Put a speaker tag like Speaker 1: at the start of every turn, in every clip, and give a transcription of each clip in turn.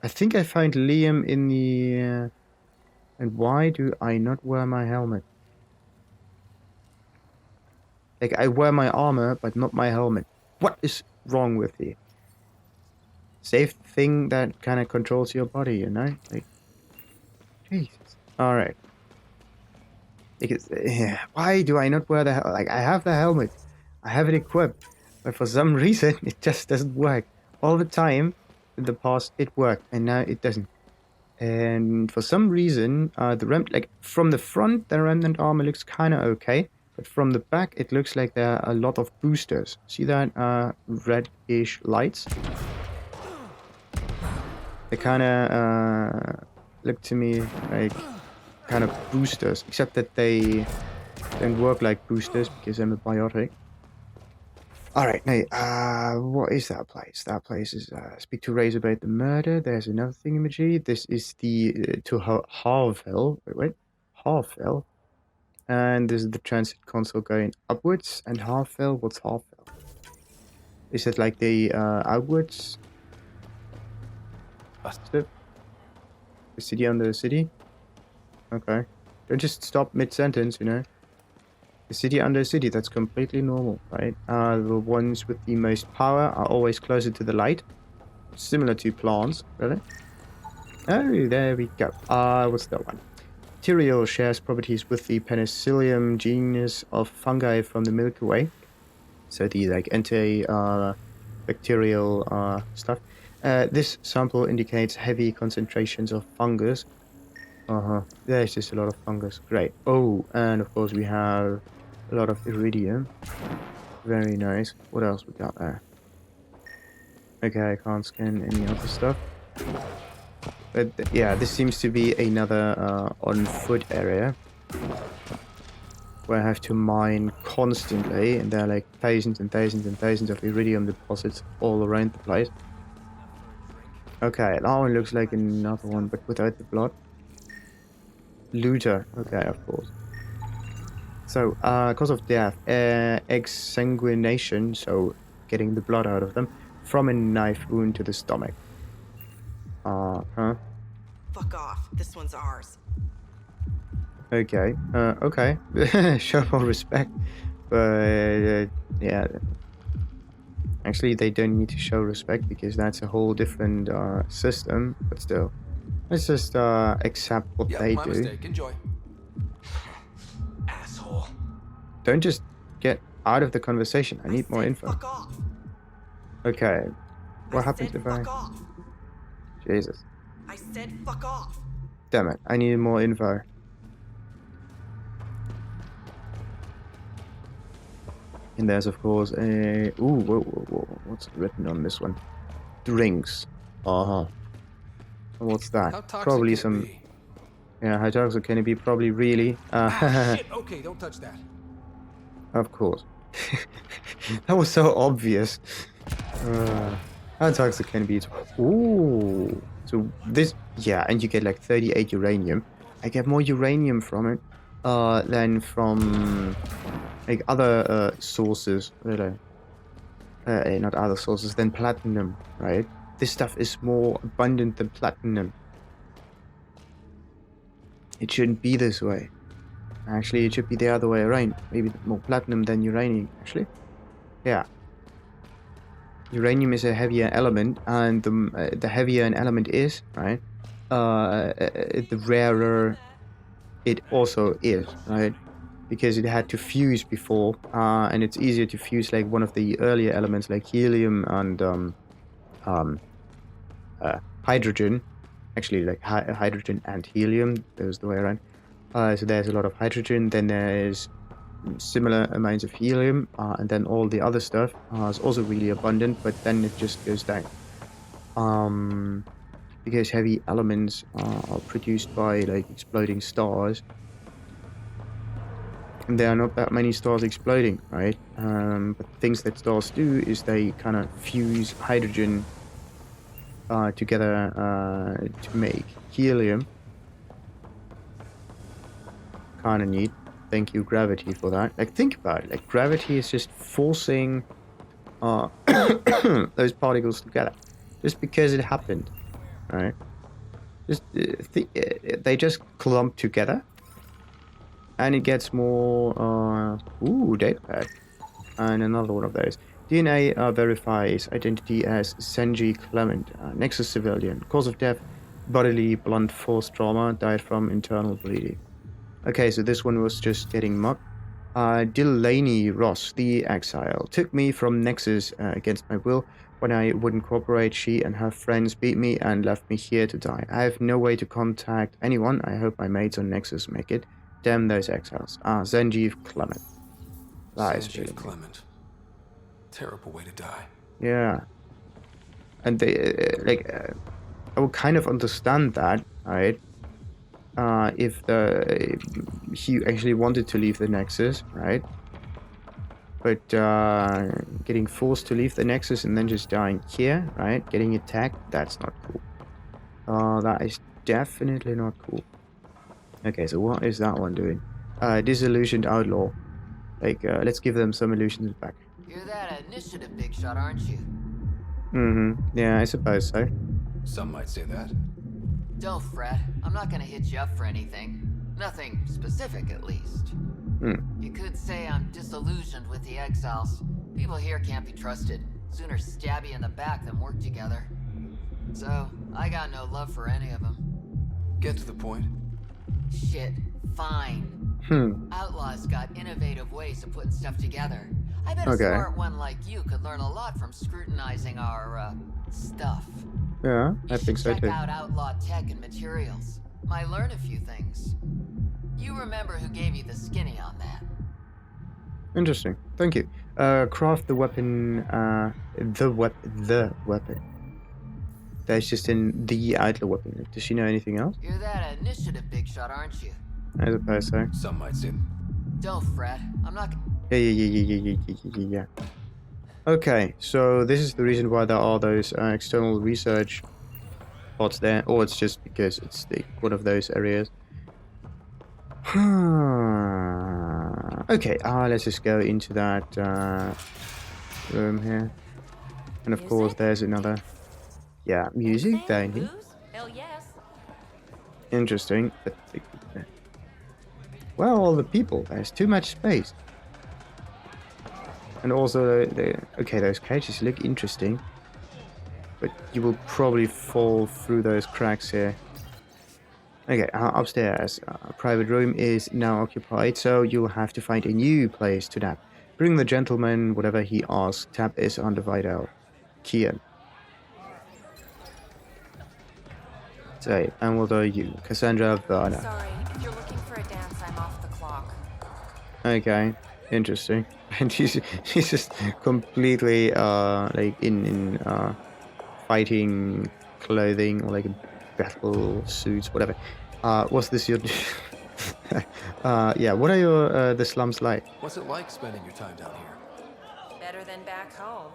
Speaker 1: I think I found Liam in the... and why do I not wear my helmet? Like, I wear my armor, but not my helmet. What is wrong with you? Safe thing that kind of controls your body, you know? Like, Jesus. Alright. Because, why do I not wear the helmet? Like, I have the helmet. I have it equipped. But for some reason, it just doesn't work. All the time, in the past, it worked. And now it doesn't. And for some reason, from the front, the remnant armor looks kind of okay. But from the back, it looks like there are a lot of boosters. See that reddish lights? They kind of look to me like kind of boosters, except that they don't work like boosters because I'm a biotic. Alright, now, what is that place? That place is speak to Razor about the murder. There's another thingamajig. This is the to Harville. Wait, Harville. And this is the transit console going upwards. And Harville, what's Harville? Is it like the outwards? The city under the city? Okay. Don't just stop mid-sentence, you know. The city under a city, that's completely normal, right? The ones with the most power are always closer to the light. Similar to plants, really. Oh, there we go. What's that one? Material shares properties with the penicillium genus of fungi from the Milky Way. So the like bacterial stuff. This sample indicates heavy concentrations of fungus. There's just a lot of fungus. Great. Oh, and of course we have a lot of iridium. Very nice. What else we got there? Okay, I can't scan any other stuff. But yeah, this seems to be another on-foot area where I have to mine constantly, and there are like thousands and thousands and thousands of iridium deposits all around the place. Okay, that one looks like another one, but without the blood. Looter. Okay, of course. So, cause of death, exsanguination, so getting the blood out of them, from a knife wound to the stomach.
Speaker 2: Fuck off. This one's ours.
Speaker 1: Okay, okay. Show more respect. But, yeah. Actually, they don't need to show respect because that's a whole different system, but still. Let's just accept what they do.
Speaker 3: Mistake. Enjoy. Asshole.
Speaker 1: Don't just get out of the conversation. I need more info.
Speaker 2: Fuck off.
Speaker 1: Okay. What happens if I...
Speaker 2: Fuck off.
Speaker 1: Jesus.
Speaker 2: I said fuck off.
Speaker 1: Damn it. I need more info. And there's, of course, a... Ooh, whoa. What's written on this one? Drinks. What's that? Probably some... Yeah, how toxic can it be? Probably really.
Speaker 3: Shit. Okay, don't touch that.
Speaker 1: Of course. That was so obvious. How toxic can it be? Ooh. So this... Yeah, and you get like 38 uranium. I get more uranium from it than from like other sources, really. Not other sources, than platinum, right? This stuff is more abundant than platinum. It shouldn't be this way. Actually, it should be the other way around. Maybe more platinum than uranium, actually. Yeah. Uranium is a heavier element, and the heavier an element is, right? The rarer it also is, right? Because it had to fuse before, and it's easier to fuse like one of the earlier elements like helium and hydrogen. Actually, like hydrogen and helium, there's the way around. So there's a lot of hydrogen, then there's similar amounts of helium, and then all the other stuff is also really abundant, but then it just goes down. Because heavy elements are produced by like exploding stars. And there are not that many stars exploding, right? But things that stars do is they kind of fuse hydrogen together to make helium. Kind of neat. Thank you, gravity, for that. Like, think about it. Like, gravity is just forcing those particles together. Just because it happened, right? Just they just clump together, and it gets more. Ooh, datapad, and another one of those. DNA verifies identity as Senji Clement, Nexus civilian. Cause of death: bodily blunt force trauma. Died from internal bleeding. Okay, so this one was just getting mugged. Delaney Ross, the exile, took me from Nexus against my will. When I wouldn't cooperate, she and her friends beat me and left me here to die. I have no way to contact anyone. I hope my mates on Nexus make it. Damn those exiles. Zenjiv Clement. That is really
Speaker 3: Sanjeev
Speaker 1: mean.
Speaker 3: Clement. Terrible way to die.
Speaker 1: Yeah. And they, I would kind of understand that, right? If he actually wanted to leave the Nexus, right? But getting forced to leave the Nexus and then just dying here, right? Getting attacked, that's not cool. That is definitely not cool. Okay, so what is that one doing? Disillusioned outlaw. Like, let's give them some illusions back.
Speaker 4: You're that initiative big shot, aren't you?
Speaker 1: Mm-hmm. Yeah, I suppose so.
Speaker 3: Some might say that.
Speaker 4: Don't fret. I'm not gonna hit you up for anything. Nothing specific, at least.
Speaker 1: Hmm.
Speaker 4: You could say I'm disillusioned with the exiles. People here can't be trusted. Sooner stab you in the back than work together. So, I got no love for any of them.
Speaker 3: Get to the point.
Speaker 4: Shit, fine. Outlaws got innovative ways of putting stuff together. I bet a
Speaker 1: Okay.
Speaker 4: smart one like you could learn a lot from scrutinizing our, stuff.
Speaker 1: Yeah, I
Speaker 4: You
Speaker 1: think
Speaker 4: should
Speaker 1: so
Speaker 4: check
Speaker 1: too.
Speaker 4: out outlaw tech and materials. Might learn a few things. You remember who gave you the skinny on that?
Speaker 1: Interesting. Thank you. Craft the weapon. The weapon. That's just in the outlaw weapon. Does she know anything else?
Speaker 4: You're that initiative big shot, aren't you?
Speaker 1: I suppose so.
Speaker 3: Some might say.
Speaker 4: Don't fret. I'm not.
Speaker 1: Yeah. Okay, so this is the reason why there are those external research pods there, or it's just because it's one of those areas. Okay, let's just go into that room here. And of course, there's another. Yeah, music down here.
Speaker 2: Hell yes.
Speaker 1: Interesting. But, well, all the people. There's too much space. And also, okay, those cages look interesting. But you will probably fall through those cracks here. Okay, upstairs. Private room is now occupied, so you'll have to find a new place to nap. Bring the gentleman whatever he asks. Tap is under Vidal. Kian. Say, and what are you? Cassandra Varna.
Speaker 2: Sorry, if you're looking for a dance, I'm off the clock.
Speaker 1: Okay, interesting. And he's just completely like in fighting clothing, or like battle suits, whatever. What's this your? Yeah. What are your the slums like?
Speaker 3: What's it like spending your time down here?
Speaker 2: Better than back home.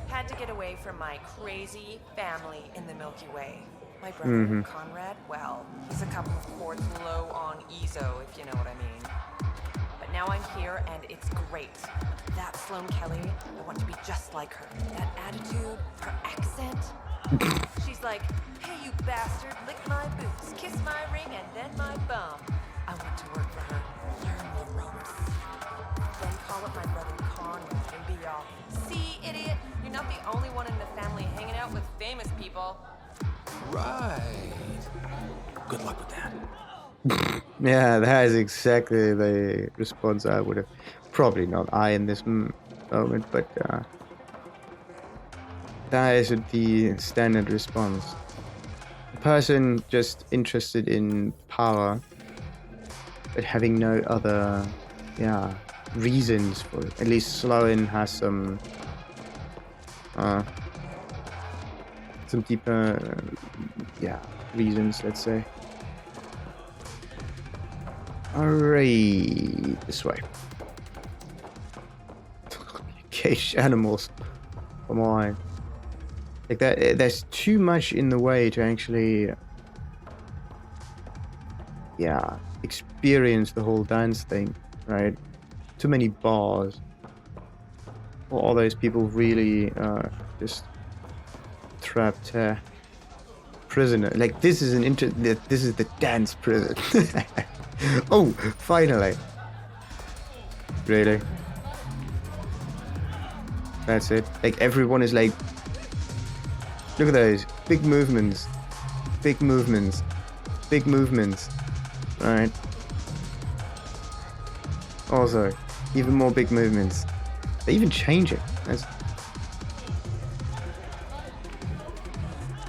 Speaker 2: Had to get away from my crazy family in the Milky Way. My brother, Conrad, well, he's a couple of chords low on EZO, if you know what I mean. But now I'm here, and it's great. That Sloane Kelly, I want to be just like her. That attitude, her accent. She's like, hey, you bastard, lick my boots, kiss my ring, and then my bum. I want to work for her, learn the ropes. Then call up my brother Conrad and be all, see, idiot, you're not the only one in the family hanging out with famous people.
Speaker 3: Right. Good luck with that.
Speaker 1: Yeah, that is exactly the response I would have. Probably not I in this moment, but that is the standard response. A person just interested in power, but having no other, reasons for it. At least Sloan has some deeper, reasons, let's say. Alright, this way. Caged animals. Come on. Like that, there's too much in the way to actually, experience the whole dance thing, right? Too many bars. All those people really just trapped here. prisoner. Like, this is this is the dance prison. Oh, finally. Really? That's it. Like, everyone is like, look at those big movements, big movements, big movements. All right. Also, even more big movements. They even change it.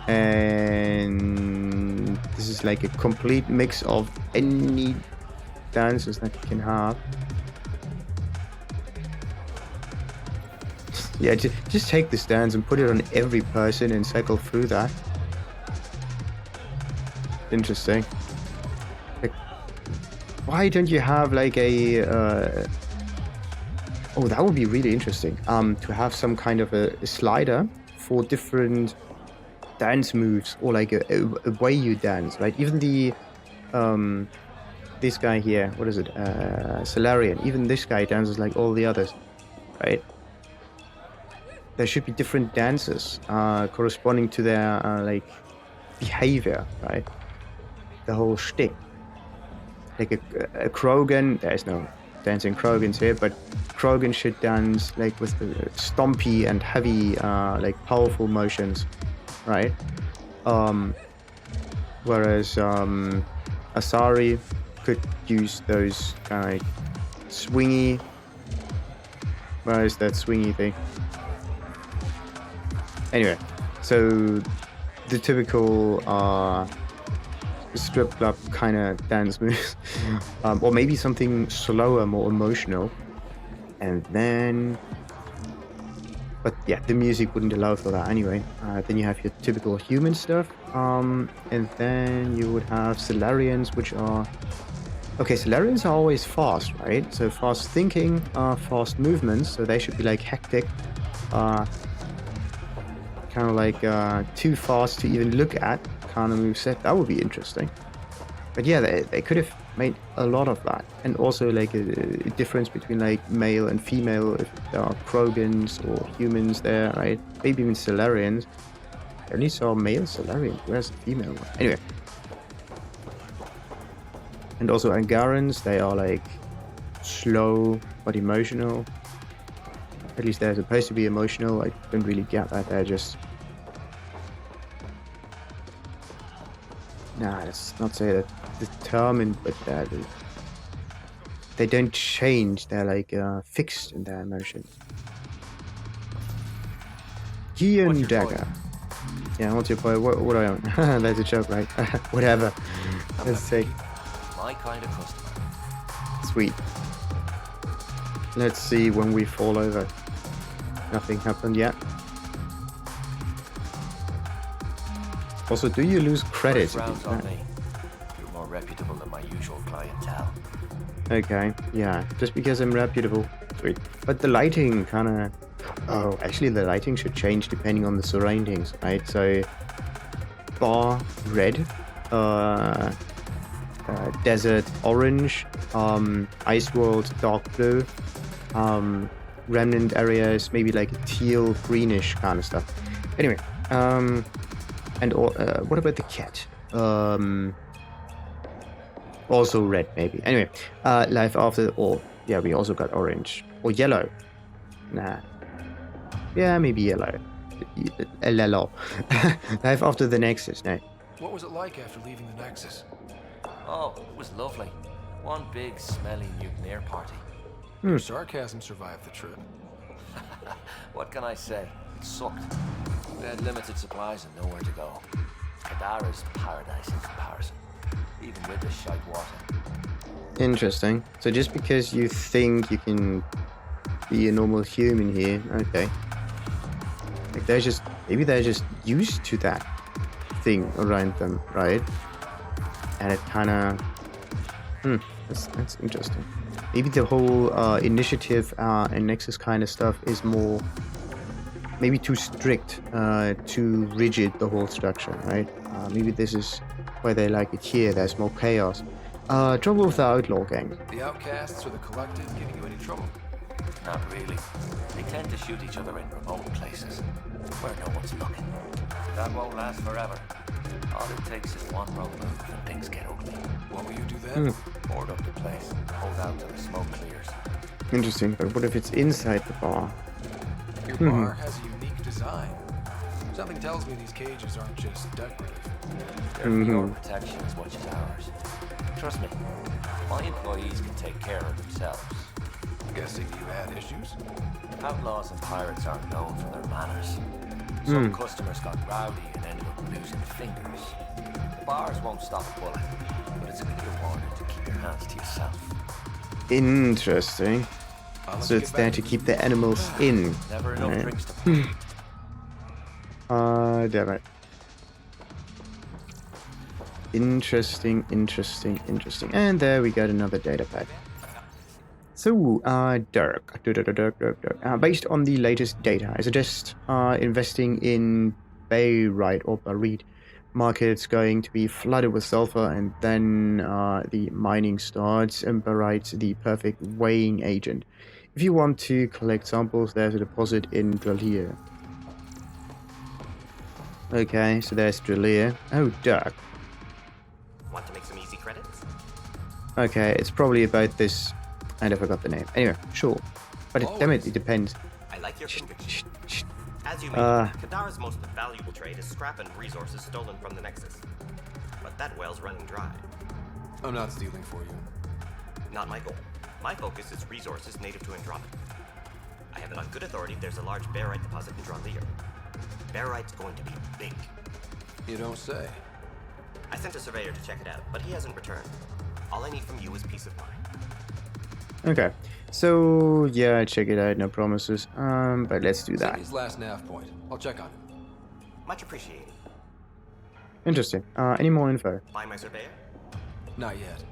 Speaker 1: And this is like a complete mix of any dances that you can have. Yeah, just take this dance and put it on every person and cycle through that. Interesting. Like, why don't you have like a oh, that would be really interesting. To have some kind of a slider for different dance moves, or like a way you dance, right? Even the this guy here, what is it? Solarian. Even this guy dances like all the others, right? There should be different dances corresponding to their like behavior, right? The whole shtick. Like a Krogan, there's no dancing Krogans here, but Krogan should dance like with the stompy and heavy, like powerful motions, right? Whereas Asari could use those kind of like swingy. Where is that swingy thing? Anyway, so the typical strip club kind of dance moves, or maybe something slower, more emotional, and then, but yeah, the music wouldn't allow for that anyway. Then you have your typical human stuff, and then you would have Solarians, which are, okay, Solarians are always fast, right? So fast thinking, fast movements, so they should be like hectic, kind of like too fast to even look at kind of moveset. That would be interesting. But yeah, they could have made a lot of that, and also like a difference between like male and female, if there are Krogans or humans there, right? Maybe even Solarians. I only saw male Solarian. Where's the female one? Anyway. And also Angarans, they are like slow but emotional. At least they're supposed to be emotional. I don't really get that. They're just... Nah, let's not say that determined, but they don't change. They're like fixed in their emotions. Key and dagger. Yeah, what's your point? What do I own? That's a joke, right? Whatever. Let's say.
Speaker 5: My kind of customer.
Speaker 1: Sweet. Let's see when we fall over. Nothing happened yet. Also, do you lose credits?
Speaker 5: Rounds on me. You're more reputable than my usual clientele.
Speaker 1: Okay, yeah, just because I'm reputable. Sweet. But the lighting kind of... Oh, actually the lighting should change depending on the surroundings, right? So, bar red, desert orange, ice world dark blue, remnant areas maybe like a teal greenish kind of stuff. Anyway, and what about the cat? Also red maybe. Anyway, life after, or yeah, we also got orange or yellow. Nah, yeah, maybe yellow. Yellow. Life after the Nexus. No.
Speaker 3: What was it like after leaving the Nexus?
Speaker 5: Oh, it was lovely. One big, smelly mutineer party.
Speaker 3: Your sarcasm survived the trip.
Speaker 5: What can I say? It sucked. We had limited supplies and nowhere to go. Kadara's paradise in comparison, even with the shite water.
Speaker 1: Interesting. So just because you think you can be a normal human here, okay. Like maybe they're just used to that thing around them, right? And it kind of, that's interesting. Maybe the whole initiative and Nexus kind of stuff is more, maybe too strict, too rigid, the whole structure, right? Maybe this is why they like it here. There's more chaos. Trouble with the Outlaw gang.
Speaker 3: The Outcasts or the Collective giving you any trouble?
Speaker 5: Not really. They tend to shoot each other in remote places, where no one's looking. That won't last forever. All it takes is one wrong move and things get ugly.
Speaker 3: What will you do then?
Speaker 5: Board up the place, hold out till the smoke clears.
Speaker 1: Interesting, but what if it's inside the bar?
Speaker 3: Your bar has a unique design. Something tells me these cages aren't just decorative.
Speaker 5: They're for your protection as much as ours. Trust me, my employees can take care of themselves.
Speaker 3: Guessing you had issues?
Speaker 5: Outlaws and pirates aren't known for their manners. Some customers got rowdy and ended up losing fingers. The bars won't stop a bullet, but it's a clear warning to keep your hands to yourself.
Speaker 1: Interesting. So it's there to keep the animals in.
Speaker 5: Never enough
Speaker 1: Right.
Speaker 5: drinks to pour.
Speaker 1: Damn it. Interesting. And there we got another data pack. So, Dirk. Based on the latest data, I suggest investing in barite or barite markets going to be flooded with sulfur, and then the mining starts, and barite's the perfect weighing agent. If you want to collect samples, there's a deposit in Dralier. Okay, so there's Dralier. Oh, Dirk.
Speaker 6: Want to make some easy credits?
Speaker 1: Okay, it's probably about this. I forgot the name. Anyway, sure. But damn it, it depends.
Speaker 6: I like your conviction.
Speaker 1: Shh.
Speaker 6: As you know, Kadara's most valuable trade is scrap and resources stolen from the Nexus. But that well's running dry.
Speaker 3: I'm not stealing for you.
Speaker 6: Not my goal. My focus is resources native to Andromeda. I have it on good authority there's a large barite deposit in Dralier. Barite's going to be big.
Speaker 3: You don't say.
Speaker 6: I sent a surveyor to check it out, but he hasn't returned. All I need from you is peace of mind.
Speaker 1: Okay, so yeah, check it out, no promises. But let's do that.
Speaker 3: His last nav point. I'll check on him.
Speaker 6: Much appreciated.
Speaker 1: Interesting. Any more info?
Speaker 6: Buy my surveyor?
Speaker 3: Not yet.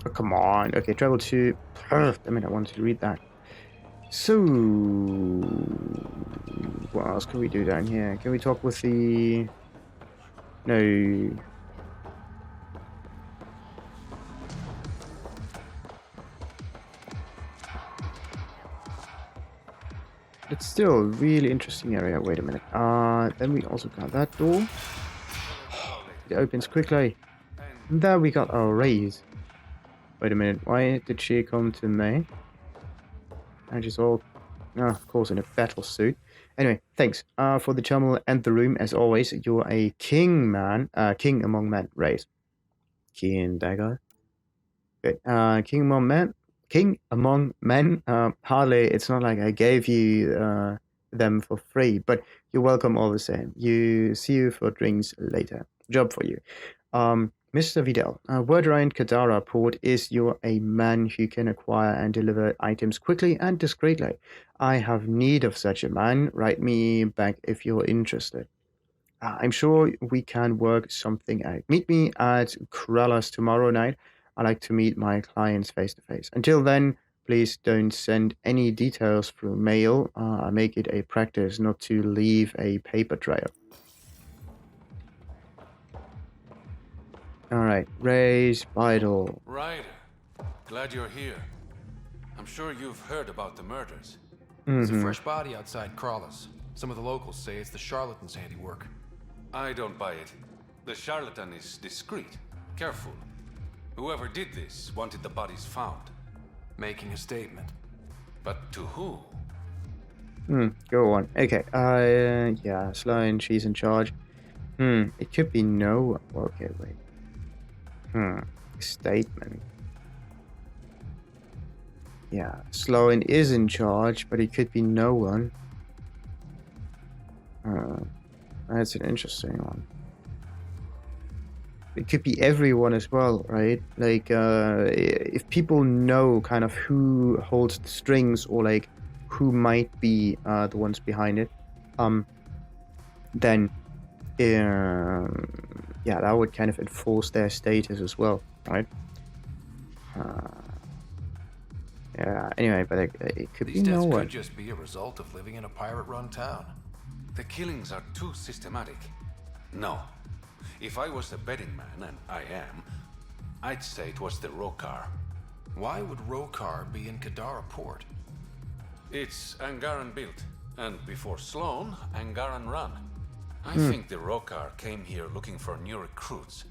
Speaker 1: Oh, come on. Okay, travel to. I mean, I wanted to read that. So, what else can we do down here? Can we talk with the? No. It's still a really interesting area. Wait a minute. Then we also got that door. It opens quickly. And there we got our raise. Wait a minute. Why did she come to me? And she's all, of course, in a battle suit. Anyway, thanks for the channel and the room. As always, you're a king, man. King among men. Raise. King dagger. Good. King among men. King among men. Hardly. It's not like I gave you them for free, but you're welcome all the same. See you for drinks later. Job for you. Mr. Vidal, word around Kadara port is you're a man who can acquire and deliver items quickly and discreetly. I have need of such a man. Write me back if you're interested. I'm sure we can work something out. Meet me at Krallas tomorrow night. I like to meet my clients face to face. Until then, please don't send any details through mail. I make it a practice not to leave a paper trail. Alright, raise vital.
Speaker 7: Ryder, glad you're here. I'm sure you've heard about the murders.
Speaker 3: There's a fresh body outside Krallas. Some of the locals say it's the charlatan's handiwork.
Speaker 7: I don't buy it. The charlatan is discreet, careful. Whoever did this wanted the bodies found.
Speaker 3: Making a statement.
Speaker 7: But to who?
Speaker 1: Go on. Okay, yeah, Sloan, she's in charge. It could be no. Okay, wait. Statement. Yeah, Sloan is in charge, but it could be no one. That's an interesting one. It could be everyone as well, right? Like, if people know kind of who holds the strings, or like who might be the ones behind it, then yeah, that would kind of enforce their status as well, right? Yeah, anyway, but it could
Speaker 3: These
Speaker 1: be no
Speaker 3: deaths
Speaker 1: one.
Speaker 3: could just be a result of living in a pirate-run town.
Speaker 7: The killings are too systematic. No. If I was a betting man, and I am, I'd say it was the Rokar.
Speaker 3: Why would Rokar be in Kadara port?
Speaker 7: It's Angaran built, and before Sloan, Angaran run. I think the Rokar came here looking for new recruits,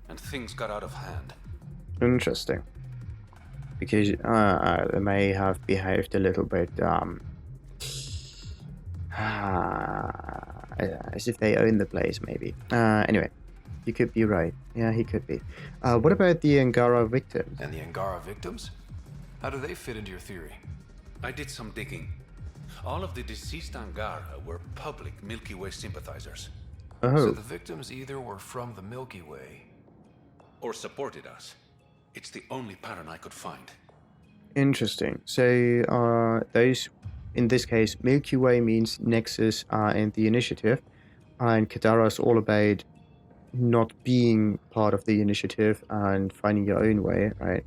Speaker 7: and things got out of hand.
Speaker 1: Interesting. Because they may have behaved a little bit as if they own the place, maybe. Anyway, you could be right. Yeah, he could be. What about the Angara victims?
Speaker 3: And the Angara victims? How do they fit into your theory?
Speaker 7: I did some digging. All of the deceased Angara were public Milky Way sympathizers.
Speaker 3: So
Speaker 1: Oh,
Speaker 3: the victims either were from the Milky Way,
Speaker 7: Or supported us. It's the only pattern I could find.
Speaker 1: interesting. So those, in this case, Milky Way means Nexus and the Initiative, and Kadara is all about not being part of the Initiative and finding your own way, right?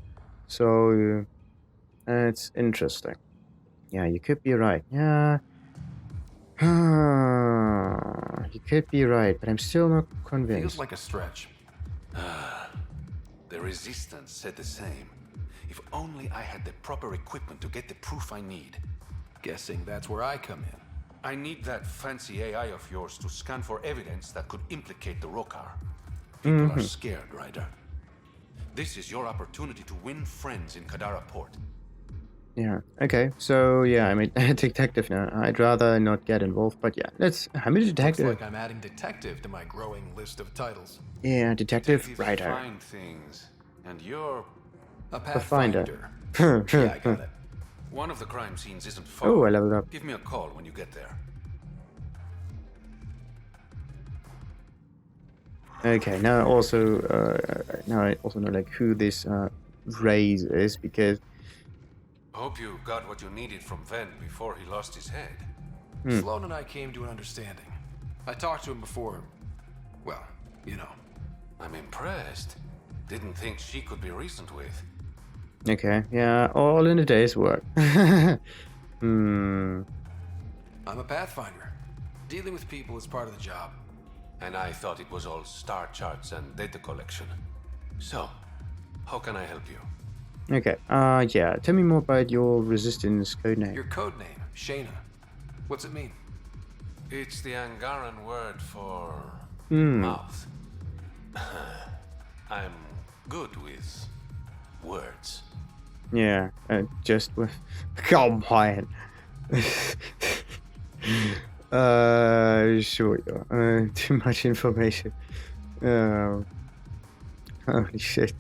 Speaker 1: So it's interesting. Yeah, you could be right. Yeah. You could be right, but I'm still not convinced.
Speaker 3: feels like a stretch.
Speaker 7: The Resistance said the same. If only I had the proper equipment to get the proof I need.
Speaker 3: Guessing that's where I come in.
Speaker 7: I need that fancy AI of yours to scan for evidence that could implicate the Rokar. People are scared, Ryder. This is your opportunity to win friends in Kadara Port.
Speaker 1: Yeah. Okay. So yeah, I'm a detective now. I'd rather not get involved, but yeah, I'm a
Speaker 3: Looks
Speaker 1: detective.
Speaker 3: like I'm adding detective to my growing list of titles.
Speaker 1: Yeah, detective
Speaker 7: Detectives
Speaker 1: writer.
Speaker 7: find things, and you're
Speaker 3: A
Speaker 1: Pathfinder.
Speaker 3: pathfinder. Yeah, I got it.
Speaker 7: one of the crime scenes isn't far.
Speaker 1: Oh, I leveled up.
Speaker 7: Give me a call when you get there.
Speaker 1: Okay. Now I also know like who this Raze is because
Speaker 7: Hope you got what you needed from Ven before he lost his head.
Speaker 3: Sloan and I came to an understanding. I talked to him before. Well, you know.
Speaker 7: I'm impressed. Didn't think she could be reasoned with.
Speaker 1: okay, yeah, all in a day's work.
Speaker 3: I'm a pathfinder. Dealing with people is part of the job.
Speaker 7: And I thought it was all star charts and data collection. So, how can I help you?
Speaker 1: Okay. Yeah. Tell me more about your resistance codename.
Speaker 3: Your code name, Shayna. What's it mean?
Speaker 7: It's the Angaran word for
Speaker 1: Hmm.
Speaker 7: mouth. I'm good with words.
Speaker 1: Yeah. Just with. Come on. Sure. Too much information. Holy shit.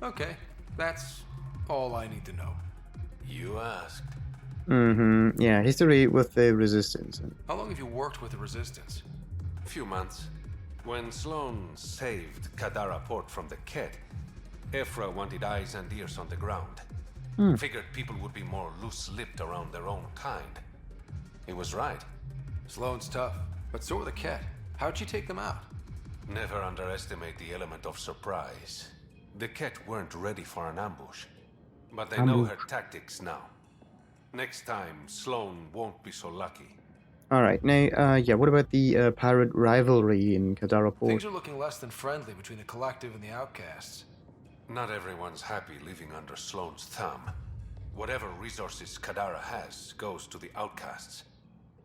Speaker 3: Okay, that's all I need to know.
Speaker 7: You asked.
Speaker 1: Yeah. History with the resistance.
Speaker 3: How long have you worked with the Resistance?
Speaker 7: Few months. When Sloan saved Kadara Port from the Ket, Ephra wanted eyes and ears on the ground. Figured people would be more loose-lipped around their own kind. He was right.
Speaker 3: Sloan's tough, but so are the Ket. How'd you take them out?
Speaker 7: Never underestimate the element of surprise. The Ket weren't ready for an ambush, but they know her tactics now. Next time, Sloan won't be so lucky.
Speaker 1: All right. Now, yeah. What about the pirate rivalry in Kadara Port?
Speaker 3: Things are looking less than friendly between the Collective and the Outcasts.
Speaker 7: Not everyone's happy living under Sloan's thumb. Whatever resources Kadara has goes to the outcasts.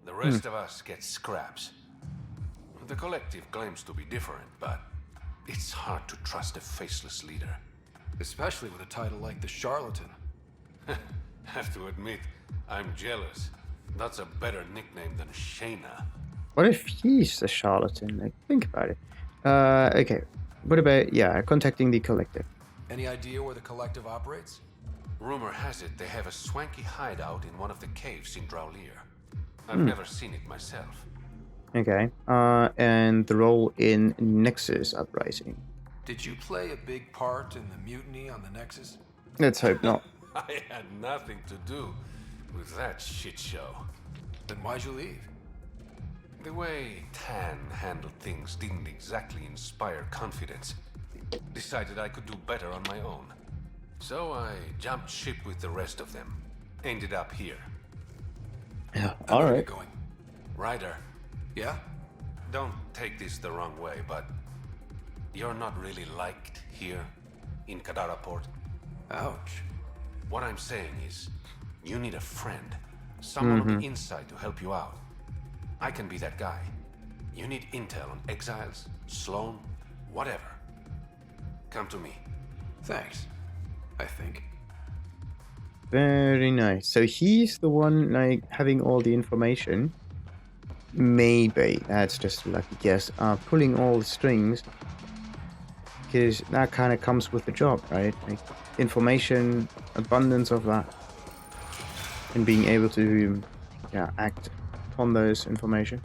Speaker 7: The rest of us get scraps. The Collective claims to be different, but it's hard to trust a faceless leader.
Speaker 3: Especially with a title like the Charlatan.
Speaker 7: Have to admit, I'm jealous. That's a better nickname than Shayna.
Speaker 1: What if he's a charlatan? Like, think about it. Okay. What about contacting the collective?
Speaker 3: Any idea where the Collective operates?
Speaker 7: Rumor has it they have a swanky hideout in one of the caves in Draulir. I've never seen it myself.
Speaker 1: Okay. And the role in Nexus uprising.
Speaker 3: Did you play a big part in the mutiny on the Nexus?
Speaker 1: Let's hope not.
Speaker 7: I had nothing to do with that shit show.
Speaker 3: Then why'd you leave?
Speaker 7: The way Tan handled things didn't exactly inspire confidence. Decided I could do better on my own. So I jumped ship with the rest of them. Ended up here.
Speaker 1: Yeah.
Speaker 3: Where
Speaker 1: All
Speaker 3: are you
Speaker 1: right.
Speaker 3: going?
Speaker 7: Ryder,
Speaker 3: Yeah?
Speaker 7: don't take this the wrong way, but you're not really liked here in Kadara Port.
Speaker 3: Ouch.
Speaker 7: What I'm saying is, you need a friend. Someone on the inside to help you out. I can be that guy. You need intel on exiles, Sloan, whatever. Come to me.
Speaker 3: Thanks. I think.
Speaker 1: Very nice. So he's the one, like, having all the information. Maybe, that's just a lucky guess, pulling all the strings. Because that kind of comes with the job, right? Like, information, abundance of that. And being able to, yeah, act upon those information.